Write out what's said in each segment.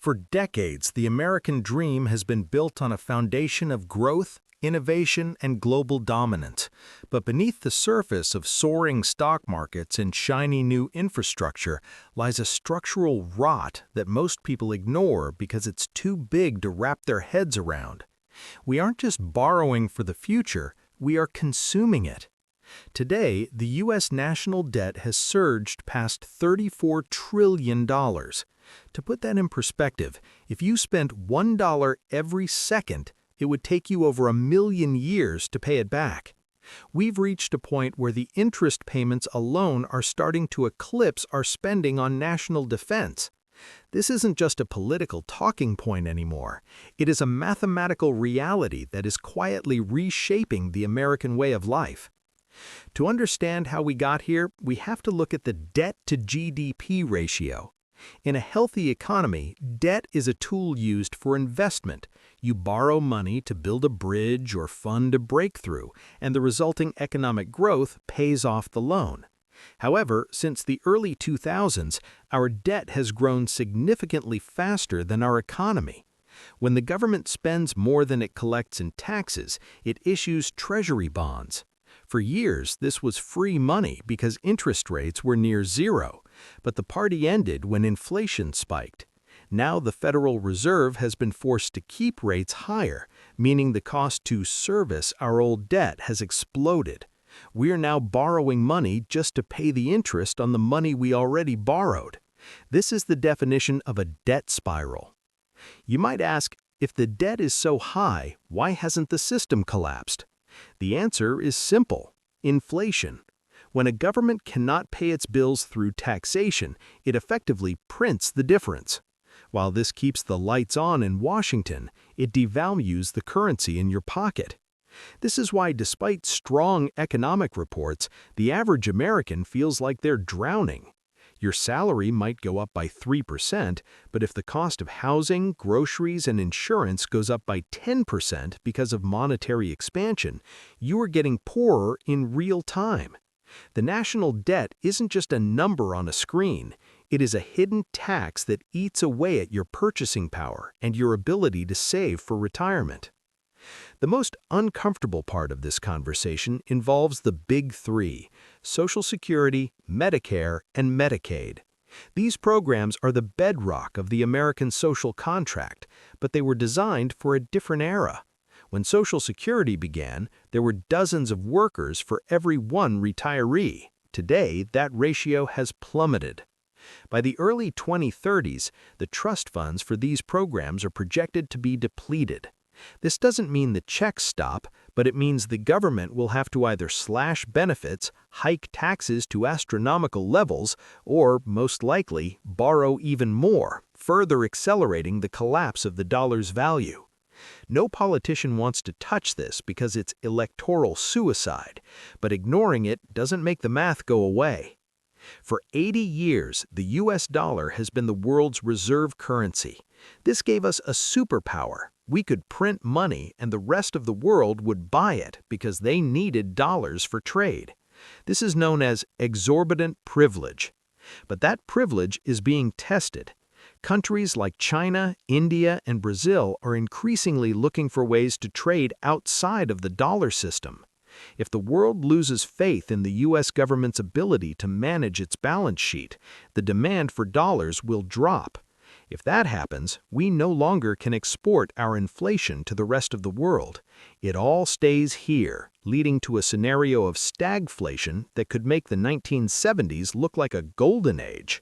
For decades, the American dream has been built on a foundation of growth, innovation, and global dominance. But beneath the surface of soaring stock markets and shiny new infrastructure lies a structural rot that most people ignore because it's too big to wrap their heads around. We aren't just borrowing for the future, we are consuming it. Today, the U.S. national debt has surged past $34 trillion. To put that in perspective, if you spent $1 every second, it would take you over 1,000,000 years to pay it back. We've reached a point where the interest payments alone are starting to eclipse our spending on national defense. This isn't just a political talking point anymore. It is a mathematical reality that is quietly reshaping the American way of life. To understand how we got here, we have to look at the debt-to-GDP ratio. In a healthy economy, debt is a tool used for investment. You borrow money to build a bridge or fund a breakthrough, and the resulting economic growth pays off the loan. However, since the early 2000s, our debt has grown significantly faster than our economy. When the government spends more than it collects in taxes, it issues treasury bonds. For years, this was free money because interest rates were near zero, but the party ended when inflation spiked. Now the Federal Reserve has been forced to keep rates higher, meaning the cost to service our old debt has exploded. We are now borrowing money just to pay the interest on the money we already borrowed. This is the definition of a debt spiral. You might ask, if the debt is so high, why hasn't the system collapsed? The answer is simple: inflation. When a government cannot pay its bills through taxation, it effectively prints the difference. While this keeps the lights on in Washington, it devalues the currency in your pocket. This is why, despite strong economic reports, the average American feels like they're drowning. Your salary might go up by 3%, but if the cost of housing, groceries, and insurance goes up by 10% because of monetary expansion, you are getting poorer in real time. The national debt isn't just a number on a screen. It is a hidden tax that eats away at your purchasing power and your ability to save for retirement. The most uncomfortable part of this conversation involves the big three: Social Security, Medicare, and Medicaid. These programs are the bedrock of the American social contract, but they were designed for a different era. When Social Security began, there were dozens of workers for every one retiree. Today, that ratio has plummeted. By the early 2030s, the trust funds for these programs are projected to be depleted. This doesn't mean the checks stop, but it means the government will have to either slash benefits, hike taxes to astronomical levels, or, most likely, borrow even more, further accelerating the collapse of the dollar's value. No politician wants to touch this because it's electoral suicide, but ignoring it doesn't make the math go away. For 80 years, the U.S. dollar has been the world's reserve currency. This gave us a superpower. We could print money and the rest of the world would buy it because they needed dollars for trade. This is known as exorbitant privilege. But that privilege is being tested. Countries like China, India, and Brazil are increasingly looking for ways to trade outside of the dollar system. If the world loses faith in the U.S. government's ability to manage its balance sheet, the demand for dollars will drop. If that happens, we no longer can export our inflation to the rest of the world. It all stays here, leading to a scenario of stagflation that could make the 1970s look like a golden age.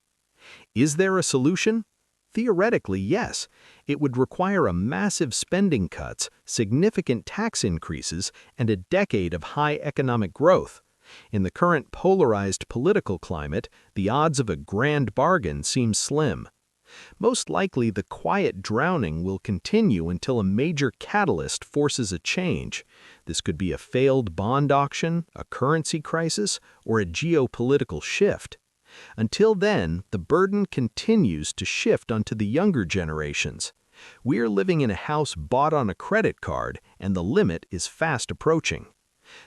Is there a solution? Theoretically, yes. It would require a massive spending cuts, significant tax increases, and a decade of high economic growth. In the current polarized political climate, the odds of a grand bargain seem slim. Most likely, the quiet drowning will continue until a major catalyst forces a change. This could be a failed bond auction, a currency crisis, or a geopolitical shift. Until then, the burden continues to shift onto the younger generations. We are living in a house bought on a credit card, and the limit is fast approaching.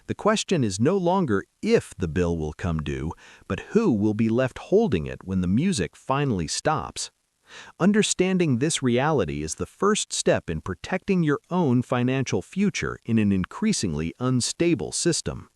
The question is no longer if the bill will come due, but who will be left holding it when the music finally stops. Understanding this reality is the first step in protecting your own financial future in an increasingly unstable system.